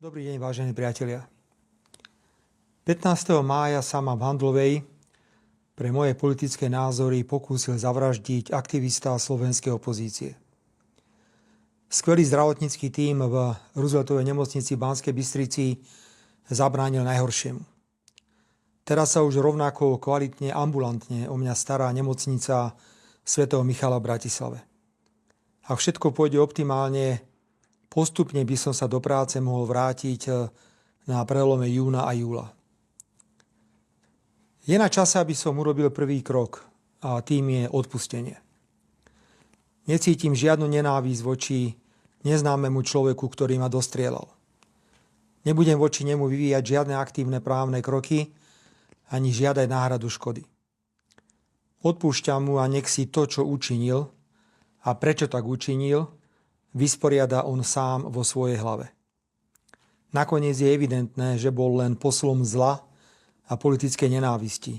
Dobrý deň, vážení priatelia. 15. mája sa ma v Handlovej pre moje politické názory pokúsil zavraždiť aktivista slovenskej opozície. Skvelý zdravotnícky tím v Rooseveltovej nemocnici v Banskej Bystrici zabránil najhoršiemu. Teraz sa už rovnako kvalitne ambulantne o mňa stará nemocnica svätého Michala v Bratislave. Ak všetko pôjde optimálne, postupne by som sa do práce mohol vrátiť na prelome júna a júla. Je na čase, aby som urobil prvý krok a tým je odpustenie. Necítim žiadnu nenávisť voči neznámemu človeku, ktorý ma dostrielal. Nebudem voči nemu vyvíjať žiadne aktívne právne kroky ani žiadať náhradu škody. Odpúšťam mu a nech si to, čo učinil a prečo tak učinil, vysporiada on sám vo svojej hlave. Nakoniec je evidentné, že bol len poslom zla a politickej nenávisti,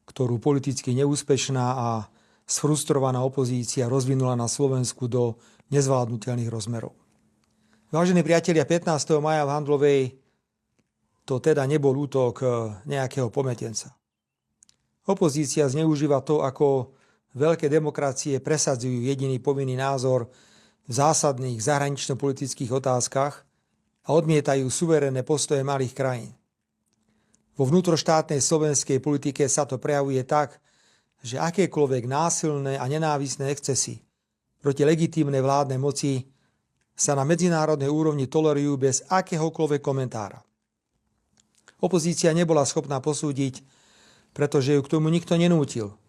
ktorú politicky neúspešná a sfrustrovaná opozícia rozvinula na Slovensku do nezvládnutelných rozmerov. Vážení priatelia, 15. maja v Handlovej to teda nebol útok nejakého pometenca. Opozícia zneužíva to, ako veľké demokracie presadzujú jediný povinný názor v zásadných zahranično-politických otázkach a odmietajú suverénne postoje malých krajín. Vo vnútroštátnej slovenskej politike sa to prejavuje tak, že akékoľvek násilné a nenávisné excesy proti legitímnej vládnej moci sa na medzinárodnej úrovni tolerujú bez akéhokoľvek komentára. Opozícia nebola schopná posúdiť, pretože ju k tomu nikto nenútil,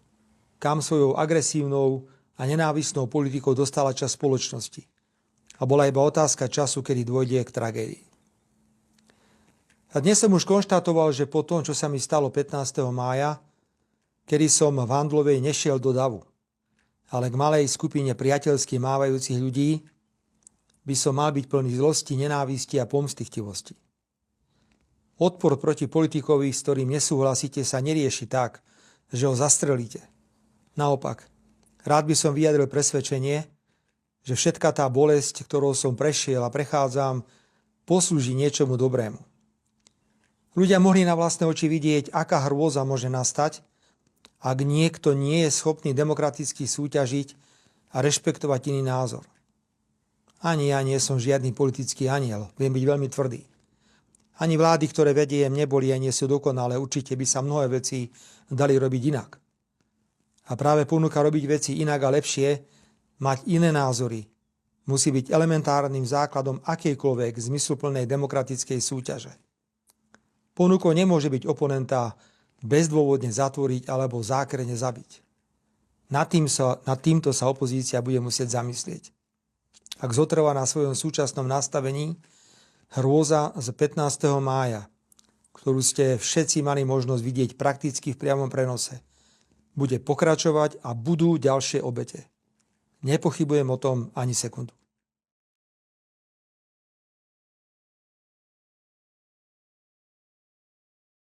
kam svojou agresívnou a nenávistnou politikou dostala časť spoločnosti. A bola iba otázka času, kedy dôjde k tragédii. A dnes som už konštatoval, že po tom, čo sa mi stalo 15. mája, kedy som v Handlovej nešiel do davu, ale k malej skupine priateľsky mávajúcich ľudí, by som mal byť plný zlosti, nenávisti a pomstychtivosti. Odpor proti politikovi, s ktorým nesúhlasíte, sa nerieši tak, že ho zastrelíte. Naopak, rád by som vyjadril presvedčenie, že všetka tá bolesť, ktorou som prešiel a prechádzam, poslúži niečomu dobrému. Ľudia mohli na vlastné oči vidieť, aká hrôza môže nastať, ak niekto nie je schopný demokraticky súťažiť a rešpektovať iný názor. Ani ja nie som žiadny politický anjel, viem byť veľmi tvrdý. Ani vlády, ktoré vediem, neboli a nie sú dokonalé, určite by sa mnohé veci dali robiť inak. A práve ponuka robiť veci inak a lepšie, mať iné názory, musí byť elementárnym základom akejkoľvek zmysluplnej demokratickej súťaže. Ponukou nemôže byť oponenta bezdôvodne zatvoriť alebo zákrene zabiť. Nad týmto sa opozícia bude musieť zamyslieť. Ak zotrvá na svojom súčasnom nastavení, hrôza z 15. mája, ktorú ste všetci mali možnosť vidieť prakticky v priamom prenose, bude pokračovať a budú ďalšie obete. Nepochybujem o tom ani sekundu.